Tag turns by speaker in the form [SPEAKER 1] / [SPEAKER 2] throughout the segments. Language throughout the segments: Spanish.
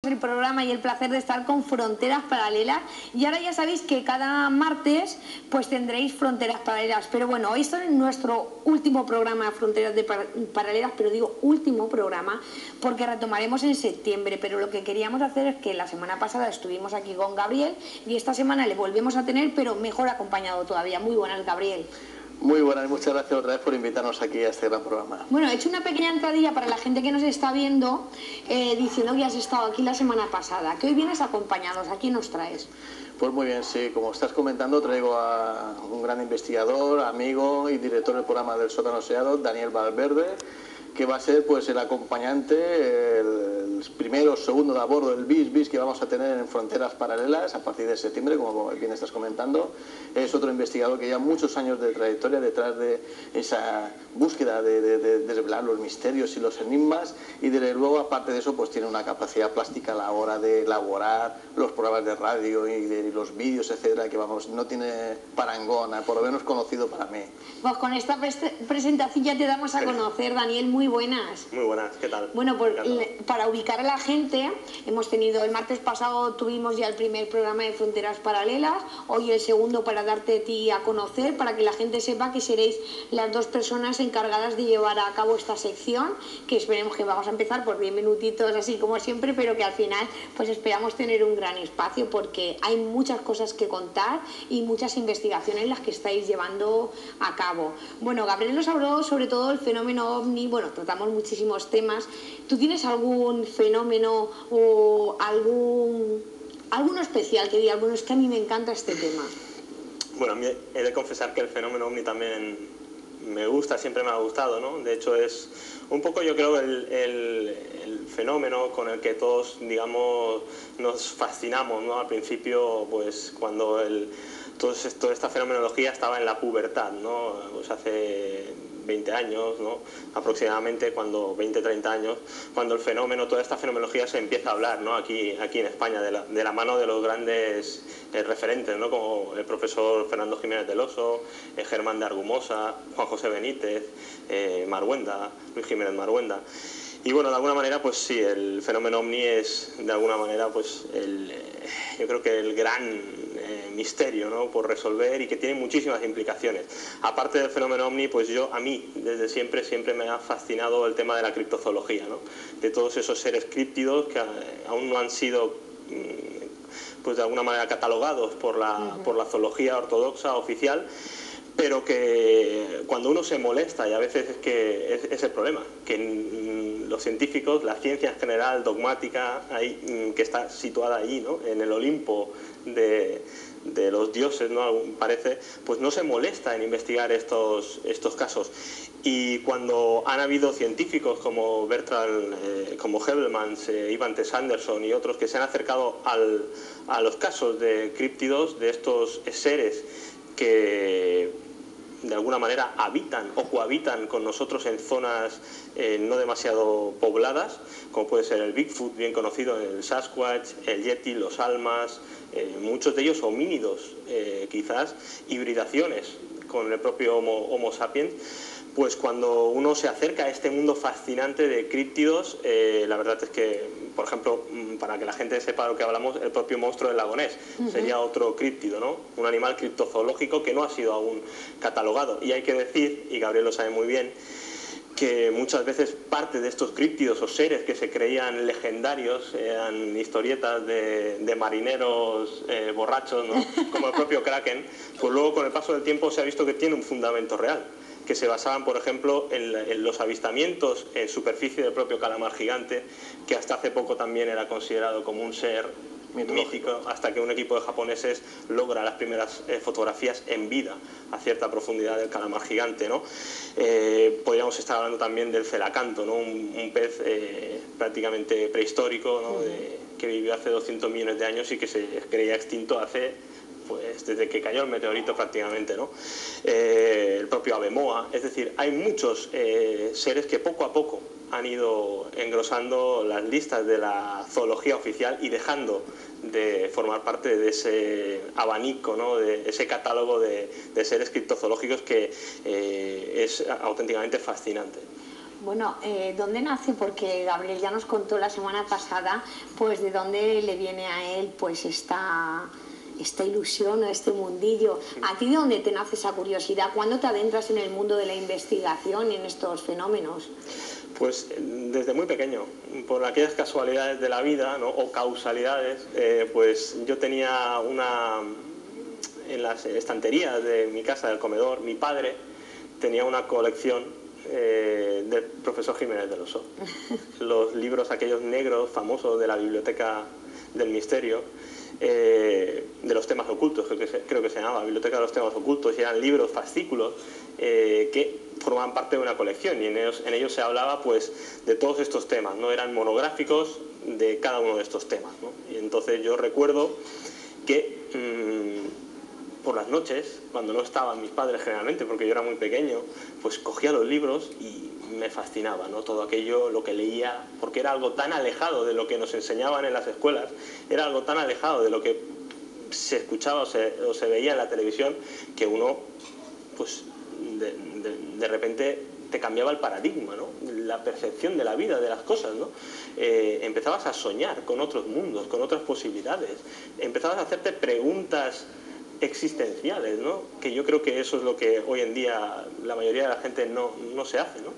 [SPEAKER 1] El programa y el placer de estar con Fronteras Paralelas, y ahora ya sabéis que cada martes pues tendréis Fronteras Paralelas, pero bueno, hoy es nuestro último programa de Fronteras Paralelas, pero digo último programa porque retomaremos en septiembre, pero lo que queríamos hacer es que la semana pasada estuvimos aquí con Gabriel y esta semana le volvemos a tener, pero mejor acompañado todavía. Muy buenas, Gabriel.
[SPEAKER 2] Muy buenas, muchas gracias otra vez por invitarnos aquí a este gran programa.
[SPEAKER 1] Bueno, he hecho una pequeña entradilla para la gente que nos está viendo, diciendo que has estado aquí la semana pasada, que hoy vienes acompañados. ¿A quién nos traes?
[SPEAKER 2] Pues muy bien, sí, como estás comentando, traigo a un gran investigador, amigo y director del programa del Sótano Sellado, Daniel Valverde, que va a ser pues el acompañante, el primero o segundo de a bordo del BIS que vamos a tener en Fronteras Paralelas a partir de septiembre, como bien estás comentando. Es otro investigador que lleva muchos años de trayectoria detrás de esa búsqueda de desvelar los misterios y los enigmas, y desde luego, aparte de eso, pues tiene una capacidad plástica a la hora de elaborar los programas de radio y de los vídeos, etcétera, que vamos, no tiene parangón, por lo menos conocido para mí.
[SPEAKER 1] Pues con esta presentación ya te damos a conocer, Daniel. Muy buenas.
[SPEAKER 3] Muy buenas, ¿qué tal?
[SPEAKER 1] Bueno, pues para ubicar a la gente, hemos tenido, el martes pasado tuvimos ya el primer programa de Fronteras Paralelas, hoy el segundo para darte a ti a conocer, para que la gente sepa que seréis las dos personas encargadas de llevar a cabo esta sección, que esperemos que vamos a empezar por 10 minutitos así como siempre, pero que al final pues esperamos tener un gran espacio porque hay muchas cosas que contar y muchas investigaciones las que estáis llevando a cabo. Bueno, Gabriel nos habló sobre todo el fenómeno OVNI. Bueno, tratamos muchísimos temas. ¿Tú tienes algún fenómeno o alguno especial que diga, bueno, es que a mí me encanta este tema?
[SPEAKER 3] Bueno, a mí he de confesar que el fenómeno OVNI también me gusta, siempre me ha gustado, ¿no? De hecho, es un poco, yo creo, el fenómeno con el que todos, digamos, nos fascinamos, ¿no? Al principio, pues cuando toda esta fenomenología estaba en la pubertad, ¿no? Pues hace 20 años, ¿no? Aproximadamente, 20-30 años, cuando el fenómeno, toda esta fenomenología se empieza a hablar, ¿no? Aquí en España, de la mano de los grandes referentes, ¿no? Como el profesor Fernando Jiménez del Oso, Germán de Argumosa, Juan José Benítez, Marhuenda, Luis Jiménez Marhuenda. Y bueno, de alguna manera, pues sí, el fenómeno OVNI es, de alguna manera, pues yo creo que el gran misterio, ¿no? Por resolver, y que tiene muchísimas implicaciones. Aparte del fenómeno OVNI, pues a mí, desde siempre me ha fascinado el tema de la criptozoología, ¿no? De todos esos seres críptidos que aún no han sido, pues de alguna manera, catalogados por la zoología ortodoxa oficial, pero que cuando uno se molesta, y a veces es el problema, que los científicos, la ciencia en general, dogmática, que está situada allí, ¿no? En el Olimpo de los dioses, ¿no? Parece, pues no se molesta en investigar estos casos. Y cuando han habido científicos como Bertrand, como Heuvelmans, Ivan T. Sanderson y otros que se han acercado a los casos de críptidos, de estos seres que de alguna manera habitan o cohabitan con nosotros en zonas no demasiado pobladas, como puede ser el Bigfoot, bien conocido, el Sasquatch, el Yeti, los Almas, muchos de ellos homínidos, quizás hibridaciones con el propio Homo sapiens. Pues cuando uno se acerca a este mundo fascinante de críptidos, la verdad es que, por ejemplo, para que la gente sepa de lo que hablamos, el propio monstruo del lago Ness sería otro críptido, ¿no? Un animal criptozoológico que no ha sido aún catalogado. Y hay que decir, y Gabriel lo sabe muy bien, que muchas veces parte de estos críptidos o seres que se creían legendarios, eran historietas de marineros borrachos, ¿no? Como el propio Kraken, pues luego con el paso del tiempo se ha visto que tiene un fundamento real, que se basaban, por ejemplo, en los avistamientos en superficie del propio calamar gigante, que hasta hace poco también era considerado como un ser mítico, hasta que un equipo de japoneses logra las primeras fotografías en vida a cierta profundidad del calamar gigante, ¿no? Podríamos estar hablando también del celacanto, ¿no? Un pez prácticamente prehistórico, ¿no? Que vivió hace 200 millones de años y que se creía extinto pues desde que cayó el meteorito prácticamente, ¿no? El propio Avemoa. Es decir, hay muchos seres que poco a poco han ido engrosando las listas de la zoología oficial y dejando de formar parte de ese abanico, ¿no? De ese catálogo de seres criptozoológicos que es auténticamente fascinante.
[SPEAKER 1] Bueno, ¿dónde nace? Porque Gabriel ya nos contó la semana pasada, pues de dónde le viene a él pues esta ilusión o este mundillo. ¿A ti de dónde te nace esa curiosidad? ¿Cuándo te adentras en el mundo de la investigación y en estos fenómenos?
[SPEAKER 3] Pues desde muy pequeño, por aquellas casualidades de la vida, ¿no? O causalidades, pues yo tenía en las estanterías de mi casa, del comedor, mi padre tenía una colección del profesor Jiménez del Oso. Los libros aquellos negros famosos de la Biblioteca del Misterio, de los temas ocultos, creo que se llamaba, Biblioteca de los Temas Ocultos, y eran libros, fascículos, que formaban parte de una colección, y en ellos se hablaba pues de todos estos temas, ¿no? Eran monográficos de cada uno de estos temas, ¿no? Y entonces yo recuerdo que por las noches, cuando no estaban mis padres generalmente, porque yo era muy pequeño, pues cogía los libros y me fascinaba, ¿no? Todo aquello, lo que leía, porque era algo tan alejado de lo que nos enseñaban en las escuelas, era algo tan alejado de lo que se escuchaba o se veía en la televisión, que uno, pues, de repente te cambiaba el paradigma, ¿no? La percepción de la vida, de las cosas, ¿no? Empezabas a soñar con otros mundos, con otras posibilidades, empezabas a hacerte preguntas existenciales, ¿no? Que yo creo que eso es lo que hoy en día la mayoría de la gente no se hace, ¿no?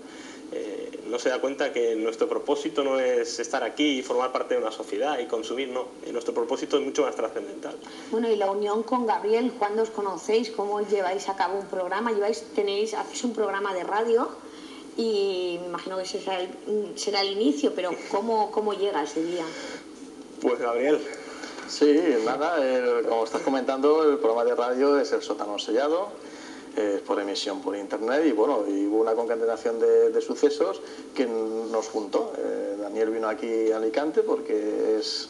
[SPEAKER 3] No se da cuenta que nuestro propósito no es estar aquí y formar parte de una sociedad y consumir, no. Nuestro propósito es mucho más trascendental.
[SPEAKER 1] Bueno, y la unión con Gabriel, ¿cuándo os conocéis? ¿Cómo lleváis a cabo un programa? Hacéis un programa de radio y me imagino que será el inicio, pero ¿cómo llega ese día?
[SPEAKER 3] Pues Gabriel.
[SPEAKER 2] Sí, nada, como estás comentando, el programa de radio es El Sótano Sellado, por emisión por internet, y bueno, y hubo una concatenación de sucesos que nos juntó. Daniel vino aquí a Alicante porque es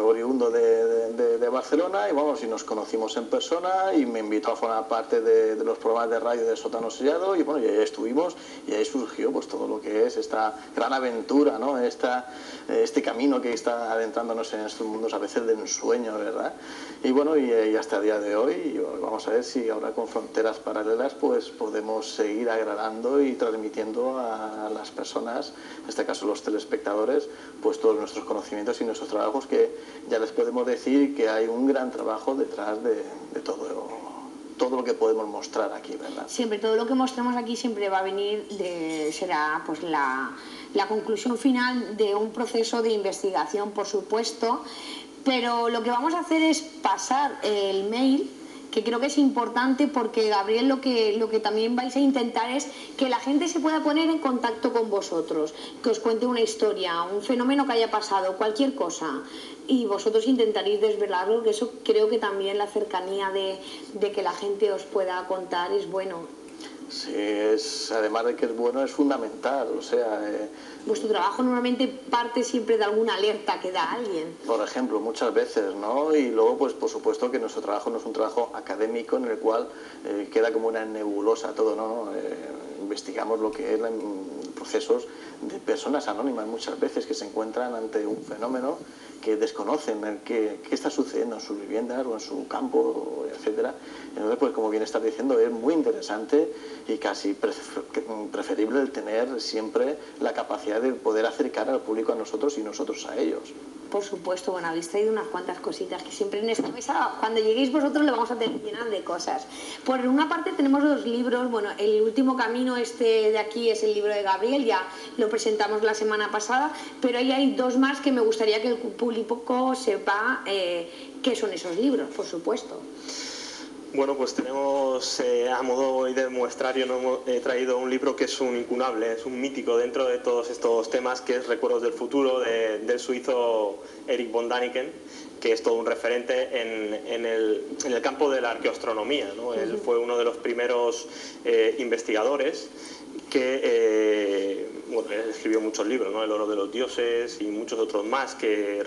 [SPEAKER 2] oriundo de Barcelona, y vamos, y nos conocimos en persona y me invitó a formar parte de los programas de radio de Sótano Sellado, y bueno, y ahí estuvimos, y ahí surgió pues todo lo que es esta gran aventura, ¿no? Este camino que está adentrándonos en estos mundos a veces de ensueño, ¿verdad? Y bueno, y hasta el día de hoy, y vamos a ver si ahora con Fronteras Paralelas pues podemos seguir agradando y transmitiendo a las personas, en este caso los telespectadores, pues todos nuestros conocimientos y nuestros trabajos, que ya les podemos decir que hay un gran trabajo detrás de todo lo que podemos mostrar aquí, ¿verdad?
[SPEAKER 1] Siempre, todo lo que mostramos aquí siempre va a venir, será pues la conclusión final de un proceso de investigación, por supuesto, pero lo que vamos a hacer es pasar el mail, que creo que es importante, porque Gabriel lo que también vais a intentar es que la gente se pueda poner en contacto con vosotros, que os cuente una historia, un fenómeno que haya pasado, cualquier cosa, y vosotros intentaréis desvelarlo, que eso creo que también la cercanía de que la gente os pueda contar es bueno.
[SPEAKER 2] Sí, además de que es bueno, es fundamental, o sea...
[SPEAKER 1] Vuestro trabajo normalmente parte siempre de alguna alerta que da alguien.
[SPEAKER 2] Por ejemplo, muchas veces, ¿no? Y luego, pues por supuesto que nuestro trabajo no es un trabajo académico en el cual queda como una nebulosa todo, ¿no? Investigamos lo que es procesos de personas anónimas muchas veces que se encuentran ante un fenómeno que desconocen qué está sucediendo en sus viviendas o en su campo, etcétera. Entonces, pues como bien estás diciendo, es muy interesante y casi preferible el tener siempre la capacidad de poder acercar al público a nosotros y nosotros a ellos.
[SPEAKER 1] Por supuesto, bueno, habéis traído unas cuantas cositas que siempre en esta mesa, cuando lleguéis vosotros, le vamos a tener llenar de cosas. Por una parte tenemos los libros, bueno, El último camino de aquí es el libro de Gabriel, ya lo presentamos la semana pasada, pero ahí hay dos más que me gustaría que el público sepa qué son esos libros, por supuesto.
[SPEAKER 3] Bueno, pues tenemos, a modo hoy de muestrario, he traído un libro que es un incunable, es un mítico dentro de todos estos temas, que es Recuerdos del futuro, del suizo Erich von Däniken, que es todo un referente en el campo de la arqueoastronomía, ¿no? Él fue uno de los primeros investigadores que bueno, él escribió muchos libros, ¿no? El oro de los dioses y muchos otros más, que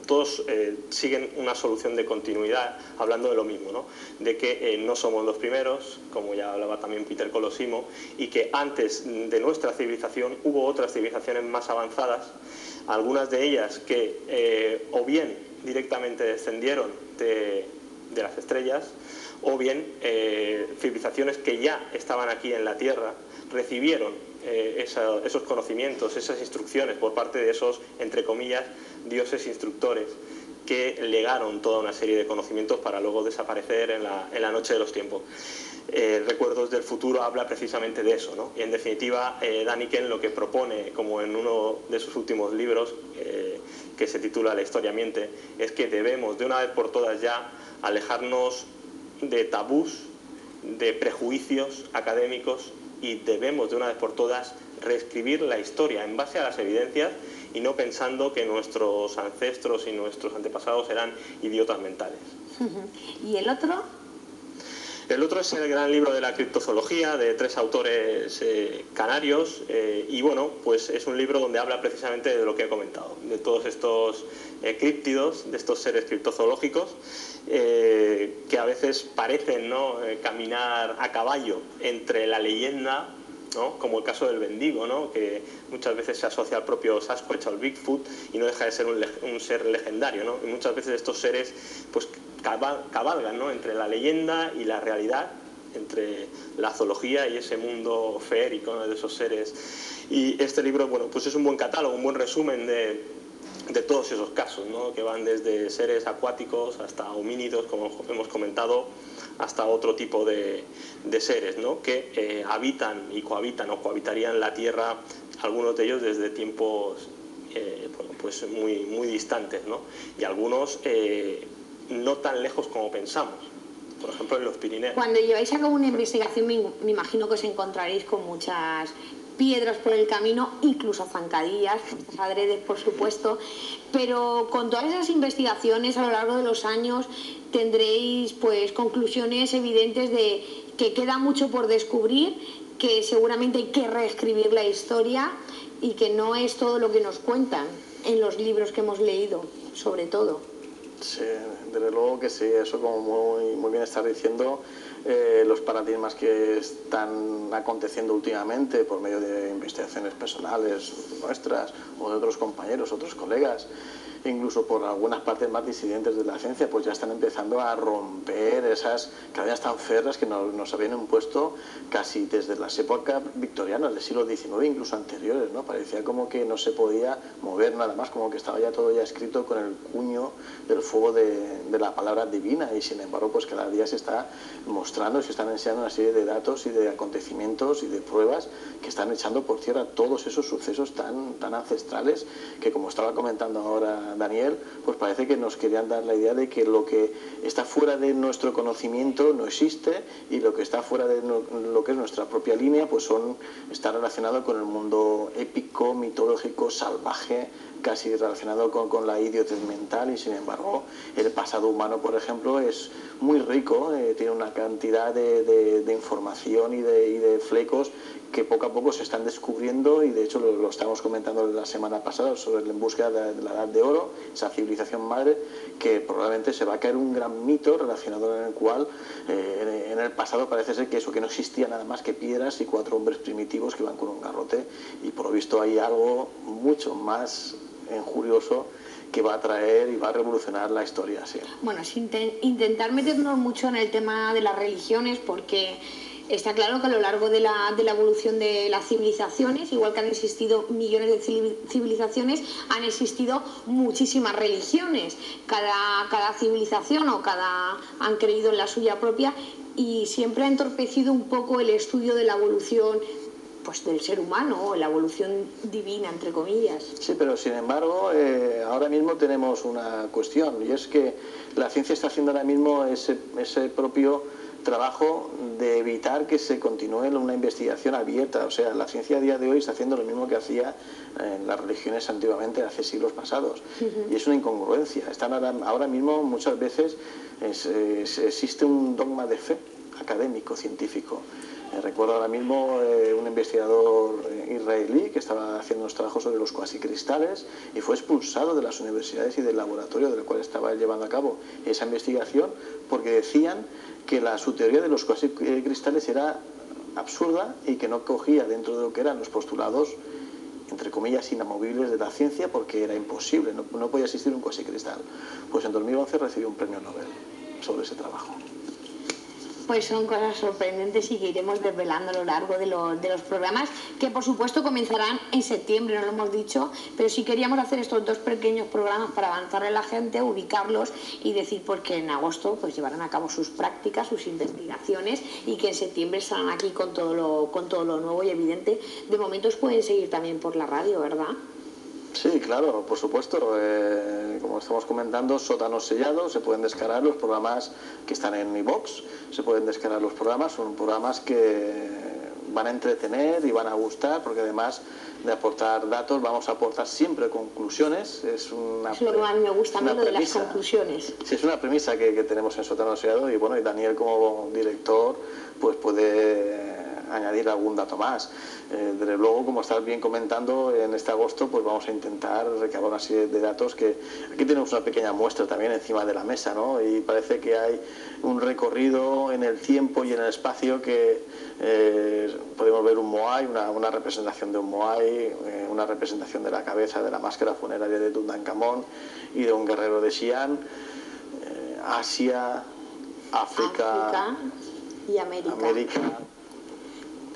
[SPEAKER 3] todos siguen una solución de continuidad, hablando de lo mismo, ¿no? De que no somos los primeros, como ya hablaba también Peter Colosimo, y que antes de nuestra civilización hubo otras civilizaciones más avanzadas, algunas de ellas que o bien directamente descendieron de las estrellas, o bien civilizaciones que ya estaban aquí en la Tierra, recibieron esos conocimientos, esas instrucciones por parte de esos, entre comillas, dioses instructores que legaron toda una serie de conocimientos para luego desaparecer en la noche de los tiempos. Recuerdos del futuro habla precisamente de eso, ¿no? Y en definitiva, Däniken lo que propone, como en uno de sus últimos libros, que se titula La historia miente, es que debemos de una vez por todas ya alejarnos de tabús, de prejuicios académicos, y debemos de una vez por todas reescribir la historia en base a las evidencias y no pensando que nuestros ancestros y nuestros antepasados eran idiotas mentales.
[SPEAKER 1] ¿Y el otro?
[SPEAKER 3] El otro es el gran libro de la criptozoología, de 3 autores canarios, y bueno, pues es un libro donde habla precisamente de lo que he comentado, de todos estos críptidos, de estos seres criptozoológicos, que a veces parecen, ¿no?, caminar a caballo entre la leyenda, ¿no?, como el caso del Bendigo, ¿no?, que muchas veces se asocia al propio Sasquatch o al Bigfoot y no deja de ser un ser legendario, ¿no? Y muchas veces estos seres pues cabalgan, ¿no?, entre la leyenda y la realidad, entre la zoología y ese mundo feérico, ¿no?, de esos seres. Y este libro, bueno, pues es un buen catálogo, un buen resumen de todos esos casos, ¿no?, que van desde seres acuáticos hasta homínidos, como hemos comentado, hasta otro tipo de seres, ¿no?, que habitan y cohabitan o cohabitarían la Tierra, algunos de ellos desde tiempos bueno, pues muy distantes, ¿no?, y algunos no tan lejos como pensamos, por ejemplo en los Pirineos.
[SPEAKER 1] Cuando lleváis a cabo una investigación me imagino que os encontraréis con muchas piedras por el camino, incluso zancadillas, adredes por supuesto, pero con todas esas investigaciones a lo largo de los años tendréis pues conclusiones evidentes de que queda mucho por descubrir, que seguramente hay que reescribir la historia y que no es todo lo que nos cuentan en los libros que hemos leído, sobre todo.
[SPEAKER 2] Sí, desde luego que sí, eso como muy bien estás diciendo, los paradigmas que están aconteciendo últimamente por medio de investigaciones personales nuestras o de otros compañeros, otros colegas, incluso por algunas partes más disidentes de la ciencia, pues ya están empezando a romper esas cadenas tan férreas que nos habían impuesto casi desde las épocas victorianas del siglo XIX, incluso anteriores, ¿no? Parecía como que no se podía mover nada más, como que estaba ya todo ya escrito con el cuño del fuego de la palabra divina, y sin embargo pues cada día se está mostrando y se están enseñando una serie de datos y de acontecimientos y de pruebas que están echando por tierra todos esos sucesos tan ancestrales que, como estaba comentando ahora Daniel, pues parece que nos querían dar la idea de que lo que está fuera de nuestro conocimiento no existe, y lo que está fuera de lo que es nuestra propia línea pues está relacionado con el mundo épico, mitológico, salvaje, casi relacionado con la idiotez mental. Y sin embargo el pasado humano, por ejemplo, es muy rico, tiene una cantidad de información y de flecos que poco a poco se están descubriendo, y de hecho lo estamos comentando la semana pasada sobre En búsqueda de la Edad de Oro, esa civilización madre, que probablemente se va a caer un gran mito relacionado en el cual en el pasado parece ser que eso, que no existía nada más que piedras y 4 hombres primitivos que van con un garrote, y por lo visto hay algo mucho más injurioso que va a traer y va a revolucionar la historia. Sí.
[SPEAKER 1] Bueno, sin intentar meternos mucho en el tema de las religiones, porque está claro que a lo largo de la evolución de las civilizaciones, igual que han existido millones de civilizaciones, han existido muchísimas religiones. Cada civilización han creído en la suya propia, y siempre ha entorpecido un poco el estudio de la evolución pues del ser humano, la evolución divina, entre comillas.
[SPEAKER 2] Sí, pero sin embargo, ahora mismo tenemos una cuestión, y es que la ciencia está haciendo ahora mismo ese propio trabajo de evitar que se continúe una investigación abierta. O sea, la ciencia a día de hoy está haciendo lo mismo que hacía en las religiones antiguamente, hace siglos pasados. Y es una incongruencia. Ahora mismo muchas veces existe un dogma de fe académico, científico. Recuerdo ahora mismo un investigador israelí que estaba haciendo unos trabajos sobre los cuasicristales y fue expulsado de las universidades y del laboratorio del cual estaba llevando a cabo esa investigación, porque decían que su teoría de los cuasicristales era absurda y que no cogía dentro de lo que eran los postulados, entre comillas, inamovibles de la ciencia, porque era imposible, no podía existir un cuasicristal. Pues en 2011 recibió un premio Nobel sobre ese trabajo.
[SPEAKER 1] Pues son cosas sorprendentes y que iremos desvelando a lo largo de los programas, que por supuesto comenzarán en septiembre, no lo hemos dicho, pero sí queríamos hacer estos 2 pequeños programas para avanzar en la gente, ubicarlos y decir pues que en agosto pues llevarán a cabo sus prácticas, sus investigaciones, y que en septiembre estarán aquí con todo lo nuevo y evidente. De momento os pueden seguir también por la radio, ¿verdad?
[SPEAKER 2] Sí, claro, por supuesto. Como estamos comentando, Sótanos Sellados, se pueden descargar los programas que están en iVoox, se pueden descargar los programas, son programas que van a entretener y van a gustar, porque además de aportar datos, vamos a aportar siempre conclusiones. Es lo
[SPEAKER 1] que más me gusta a mí, lo de las conclusiones.
[SPEAKER 2] Sí, es una premisa que tenemos en Sótanos Sellados, y bueno, y Daniel como director pues puede añadir algún dato más. Desde luego, como estás bien comentando, en este agosto pues vamos a intentar recabar una serie de datos que aquí tenemos una pequeña muestra también encima de la mesa, ¿no? Y parece que hay un recorrido en el tiempo y en el espacio que podemos ver un Moai, una representación de un Moai, una representación de la cabeza de la máscara funeraria de Tutankamón y de un guerrero de Xi'an, Asia, África
[SPEAKER 1] y América.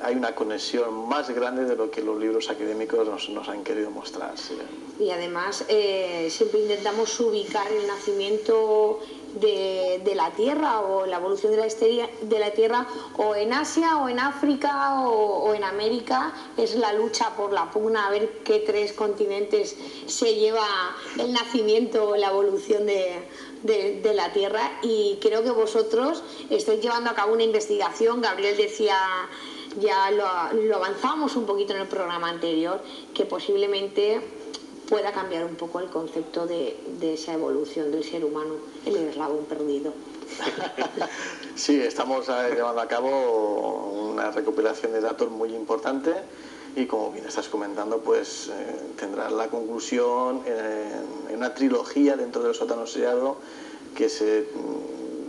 [SPEAKER 2] Hay una conexión más grande de lo que los libros académicos nos han querido mostrar. Sí.
[SPEAKER 1] Y además siempre intentamos ubicar el nacimiento de la Tierra o la evolución de la Tierra o en Asia o en África o en América. Es la lucha por la pugna a ver qué 3 continentes se lleva el nacimiento o la evolución de la Tierra, y creo que vosotros estáis llevando a cabo una investigación. Gabriel decía, ya lo avanzamos un poquito en el programa anterior, que posiblemente pueda cambiar un poco el concepto de esa evolución del ser humano, el eslabón perdido.
[SPEAKER 2] Sí, estamos llevando a cabo una recopilación de datos muy importante, y como bien estás comentando, pues tendrás la conclusión en una trilogía dentro del Sótano Sellado que se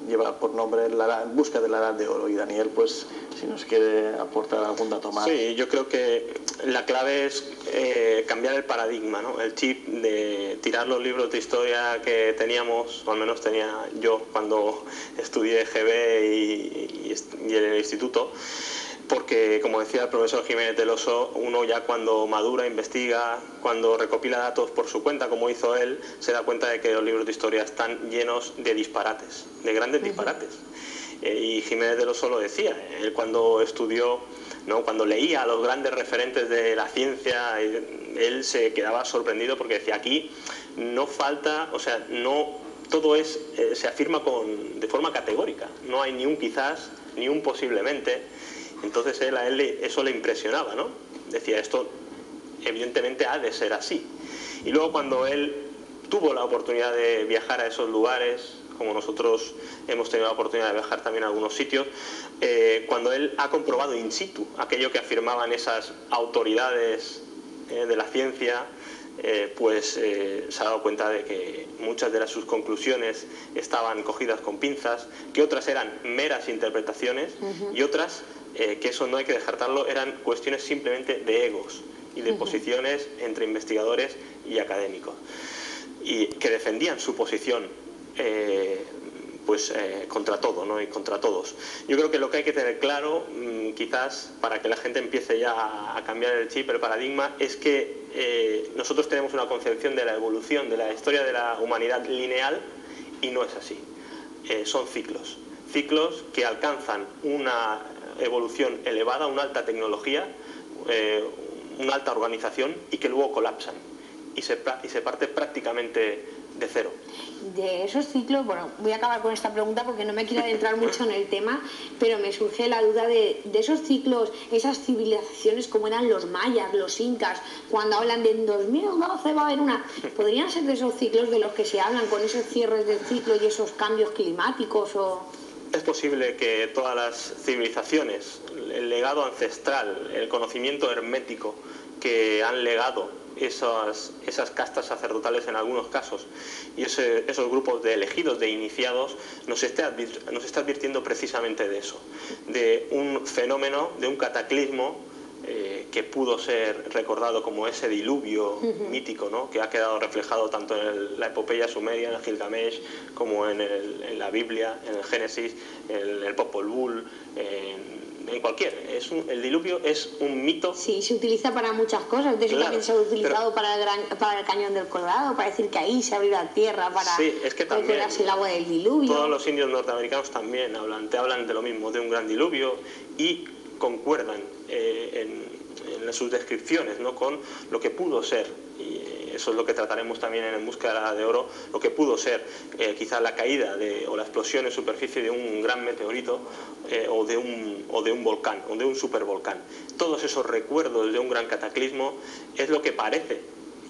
[SPEAKER 2] lleva por nombre En busca de la Edad de Oro. Y Daniel, pues si nos quiere aportar algún dato más.
[SPEAKER 3] Sí, yo creo que la clave es cambiar el paradigma, ¿no? El chip de tirar los libros de historia que teníamos, o al menos tenía yo cuando estudié GB y en el instituto, porque, como decía el profesor Jiménez del Oso, uno ya cuando madura, investiga, cuando recopila datos por su cuenta, como hizo él, se da cuenta de que los libros de historia están llenos de disparates, de grandes disparates. Y Jiménez del Oso lo decía, él cuando estudió, ¿no?, cuando leía a los grandes referentes de la ciencia, él se quedaba sorprendido porque decía, aquí no falta, o sea, no todo se afirma de forma categórica, no hay ni un quizás, ni un posiblemente. Entonces a él eso le impresionaba, ¿no? Decía, esto evidentemente ha de ser así. Y luego cuando él tuvo la oportunidad de viajar a esos lugares, como nosotros hemos tenido la oportunidad de viajar también a algunos sitios, cuando él ha comprobado in situ aquello que afirmaban esas autoridades de la ciencia, pues se ha dado cuenta de que muchas de sus conclusiones estaban cogidas con pinzas, que otras eran meras interpretaciones y otras, que eso no hay que descartarlo, eran cuestiones simplemente de egos y de posiciones entre investigadores y académicos, y que defendían su posición contra todo, ¿no?, y contra todos. Yo creo que lo que hay que tener claro, quizás para que la gente empiece ya a cambiar el chip, el paradigma, es que nosotros tenemos una concepción de la evolución, de la historia de la humanidad lineal, y no es así. Son ciclos que alcanzan una evolución elevada, una alta tecnología, una alta organización, y que luego colapsan y se parte prácticamente de cero.
[SPEAKER 1] De esos ciclos, bueno, voy a acabar con esta pregunta porque no me quiero adentrar mucho en el tema, pero me surge la duda de esos ciclos, esas civilizaciones como eran los mayas, los incas, cuando hablan de en 2012 va a haber una... ¿Podrían ser de esos ciclos de los que se hablan, con esos cierres del ciclo y esos cambios climáticos?
[SPEAKER 3] Es posible que todas las civilizaciones, el legado ancestral, el conocimiento hermético que han legado esas castas sacerdotales en algunos casos, y esos grupos de elegidos, de iniciados, nos está advirtiendo precisamente de eso, de un fenómeno, de un cataclismo que pudo ser recordado como ese diluvio mítico, ¿no? Que ha quedado reflejado tanto en la epopeya sumeria, en el Gilgamesh, como en la Biblia, en el Génesis, en el Popol Vuh, en cualquier. El diluvio es un mito.
[SPEAKER 1] Sí, se utiliza para muchas cosas. De hecho,
[SPEAKER 3] claro,
[SPEAKER 1] también se ha utilizado para el cañón del Colorado, para decir que ahí se abrió la tierra para
[SPEAKER 3] sí, es que también
[SPEAKER 1] el agua del diluvio.
[SPEAKER 3] Todos los indios norteamericanos también te hablan de lo mismo, de un gran diluvio, y concuerdan en sus descripciones, ¿no? Con lo que pudo ser. Y eso es lo que trataremos también en Búsqueda de Oro, lo que pudo ser quizás la caída o la explosión en superficie de un gran meteorito o de un volcán, o de un supervolcán. Todos esos recuerdos de un gran cataclismo es lo que parece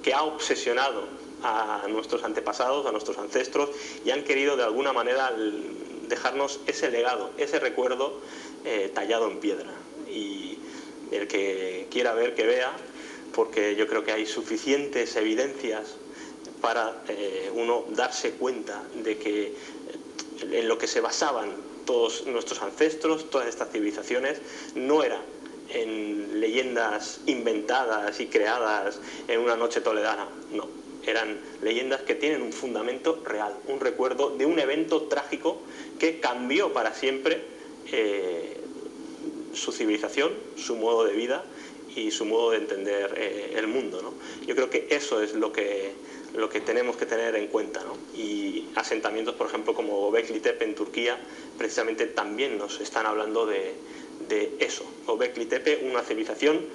[SPEAKER 3] que ha obsesionado a nuestros antepasados, a nuestros ancestros, y han querido de alguna manera dejarnos ese legado, ese recuerdo tallado en piedra. Y el que quiera ver, que vea, porque yo creo que hay suficientes evidencias para uno darse cuenta de que en lo que se basaban todos nuestros ancestros, todas estas civilizaciones, no era en leyendas inventadas y creadas en una noche toledana, no. Eran leyendas que tienen un fundamento real, un recuerdo de un evento trágico que cambió para siempre su civilización, su modo de vida y su modo de entender el mundo, ¿no? Yo creo que eso es lo que tenemos que tener en cuenta, ¿no? Y asentamientos, por ejemplo, como Göbekli Tepe en Turquía, precisamente también nos están hablando de eso. Göbekli Tepe, una civilización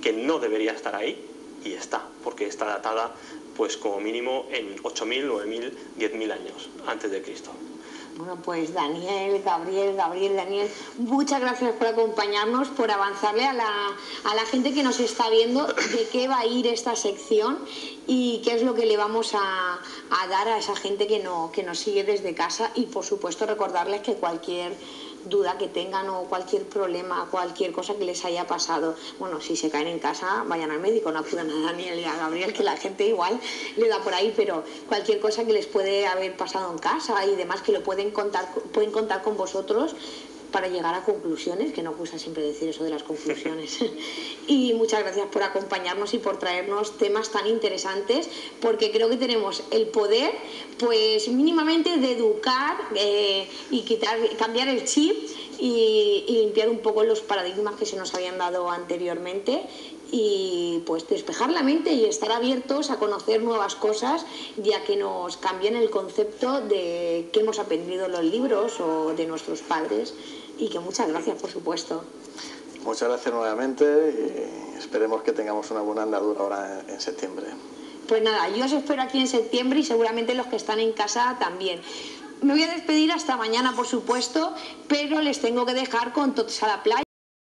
[SPEAKER 3] que no debería estar ahí, y está, porque está datada pues como mínimo en 8.000, 9.000, 10.000 años antes de Cristo.
[SPEAKER 1] Bueno, pues Daniel, Daniel, muchas gracias por acompañarnos, por avanzarle a la gente que nos está viendo de qué va a ir esta sección y qué es lo que le vamos a dar a esa gente que nos sigue desde casa, y por supuesto recordarles que cualquier duda que tengan o cualquier problema, cualquier cosa que les haya pasado, bueno, si se caen en casa, vayan al médico, no acudan a Daniel y a Gabriel, que la gente igual le da por ahí, pero cualquier cosa que les puede haber pasado en casa y demás, que lo pueden contar con vosotros para llegar a conclusiones, que no gusta siempre decir eso de las conclusiones. Y muchas gracias por acompañarnos y por traernos temas tan interesantes, porque creo que tenemos el poder, pues mínimamente, de educar y cambiar el chip y limpiar un poco los paradigmas que se nos habían dado anteriormente, y pues despejar la mente y estar abiertos a conocer nuevas cosas, ya que nos cambien el concepto de que hemos aprendido en los libros o de nuestros padres. Y que muchas gracias, por supuesto.
[SPEAKER 2] Muchas gracias nuevamente y esperemos que tengamos una buena andadura ahora en septiembre.
[SPEAKER 1] Pues nada, yo os espero aquí en septiembre y seguramente los que están en casa también. Me voy a despedir hasta mañana, por supuesto, pero les tengo que dejar con Tots a la playa.